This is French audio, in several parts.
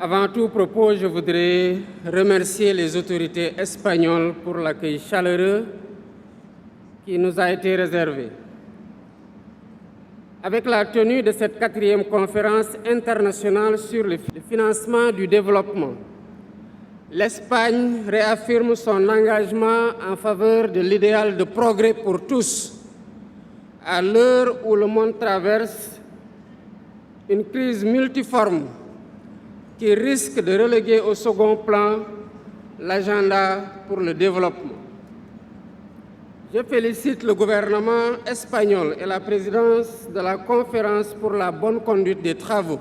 Avant tout propos, je voudrais remercier les autorités espagnoles pour l'accueil chaleureux qui nous a été réservé. Avec la tenue de cette 4e conférence internationale sur le financement du développement, l'Espagne réaffirme son engagement en faveur de l'idéal de progrès pour tous, à l'heure où le monde traverse une crise multiforme qui risque de reléguer au second plan l'agenda pour le développement. Je félicite le gouvernement espagnol et la présidence de la conférence pour la bonne conduite des travaux.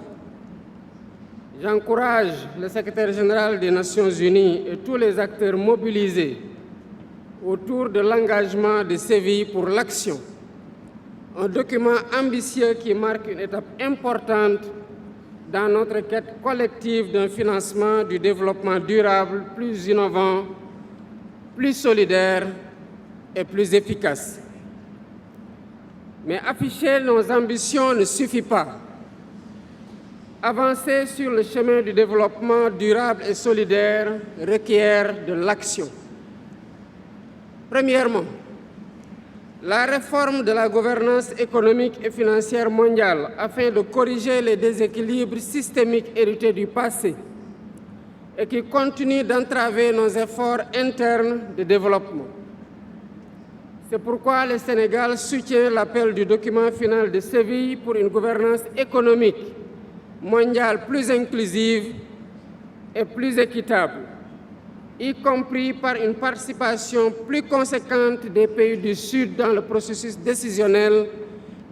J'encourage le secrétaire général des Nations Unies et tous les acteurs mobilisés autour de l'engagement de Séville pour l'action, un document ambitieux qui marque une étape importante dans notre quête collective d'un financement du développement durable plus innovant, plus solidaire et plus efficace. Mais afficher nos ambitions ne suffit pas. Avancer sur le chemin du développement durable et solidaire requiert de l'action. Premièrement, la réforme de la gouvernance économique et financière mondiale afin de corriger les déséquilibres systémiques hérités du passé et qui continuent d'entraver nos efforts internes de développement. C'est pourquoi le Sénégal soutient l'appel du document final de Séville pour une gouvernance économique mondiale plus inclusive et plus équitable, y compris par une participation plus conséquente des pays du Sud dans le processus décisionnel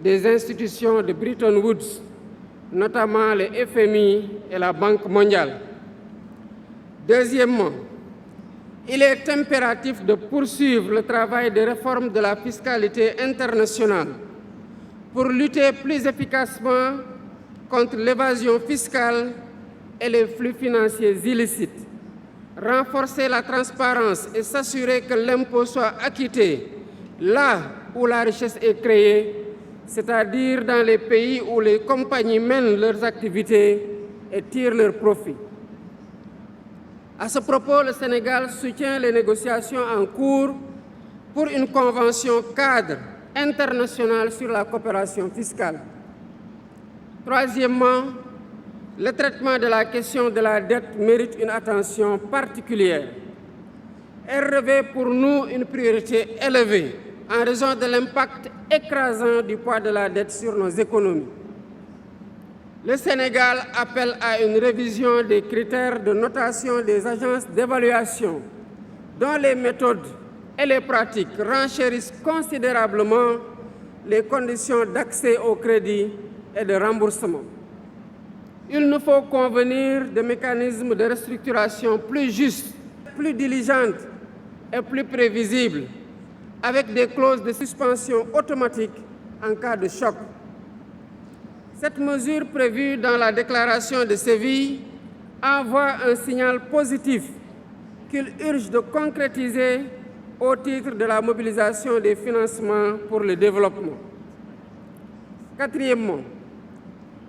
des institutions de Bretton Woods, notamment le FMI et la Banque mondiale. Deuxièmement, il est impératif de poursuivre le travail de réforme de la fiscalité internationale pour lutter plus efficacement contre l'évasion fiscale et les flux financiers illicites, renforcer la transparence et s'assurer que l'impôt soit acquitté là où la richesse est créée, c'est-à-dire dans les pays où les compagnies mènent leurs activités et tirent leurs profits. À ce propos, le Sénégal soutient les négociations en cours pour une convention cadre internationale sur la coopération fiscale. Troisièmement, le traitement de la question de la dette mérite une attention particulière. Elle revêt pour nous une priorité élevée en raison de l'impact écrasant du poids de la dette sur nos économies. Le Sénégal appelle à une révision des critères de notation des agences d'évaluation, dont les méthodes et les pratiques renchérissent considérablement les conditions d'accès au crédit et de remboursement. Il nous faut convenir de mécanismes de restructuration plus justes, plus diligentes et plus prévisibles, avec des clauses de suspension automatique en cas de choc. Cette mesure prévue dans la déclaration de Séville envoie un signal positif qu'il urge de concrétiser au titre de la mobilisation des financements pour le développement. Quatrièmement,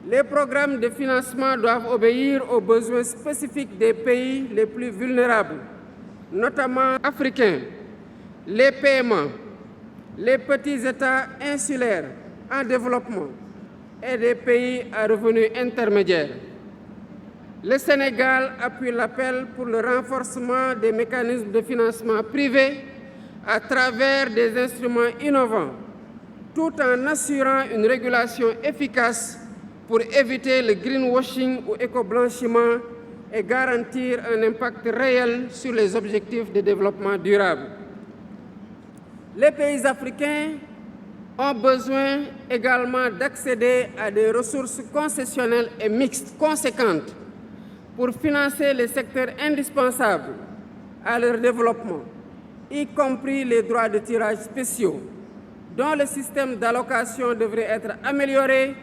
les programmes de financement doivent obéir aux besoins spécifiques des pays les plus vulnérables, notamment africains, les PME, les petits États insulaires en développement et des pays à revenus intermédiaires. Le Sénégal appuie l'appel pour le renforcement des mécanismes de financement privés à travers des instruments innovants, tout en assurant une régulation efficace pour éviter le greenwashing ou éco-blanchiment et garantir un impact réel sur les objectifs de développement durable. Les pays africains ont besoin également d'accéder à des ressources concessionnelles et mixtes conséquentes pour financer les secteurs indispensables à leur développement, y compris les droits de tirage spéciaux, dont le système d'allocation devrait être amélioré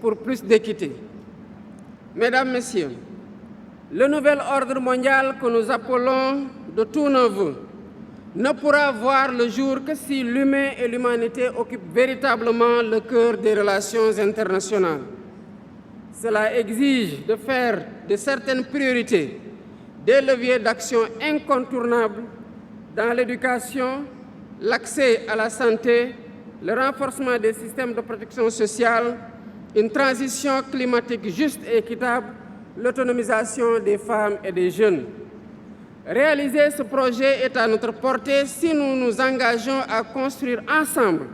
pour plus d'équité. Mesdames, Messieurs, le nouvel ordre mondial que nous appelons de tous nos vœux ne pourra voir le jour que si l'humain et l'humanité occupent véritablement le cœur des relations internationales. Cela exige de faire de certaines priorités des leviers d'action incontournables dans l'éducation, l'accès à la santé, le renforcement des systèmes de protection sociale, une transition climatique juste et équitable, l'autonomisation des femmes et des jeunes. Réaliser ce projet est à notre portée si nous nous engageons à construire ensemble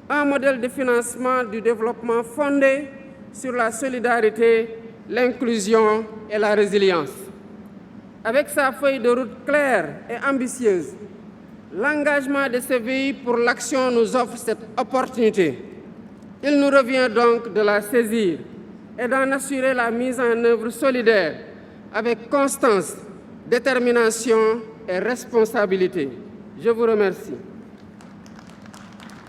un modèle de financement du développement fondé sur la solidarité, l'inclusion et la résilience. Avec sa feuille de route claire et ambitieuse, l'engagement de CVI pour l'action nous offre cette opportunité. Il nous revient donc de la saisir et d'en assurer la mise en œuvre solidaire avec constance, détermination et responsabilité. Je vous remercie.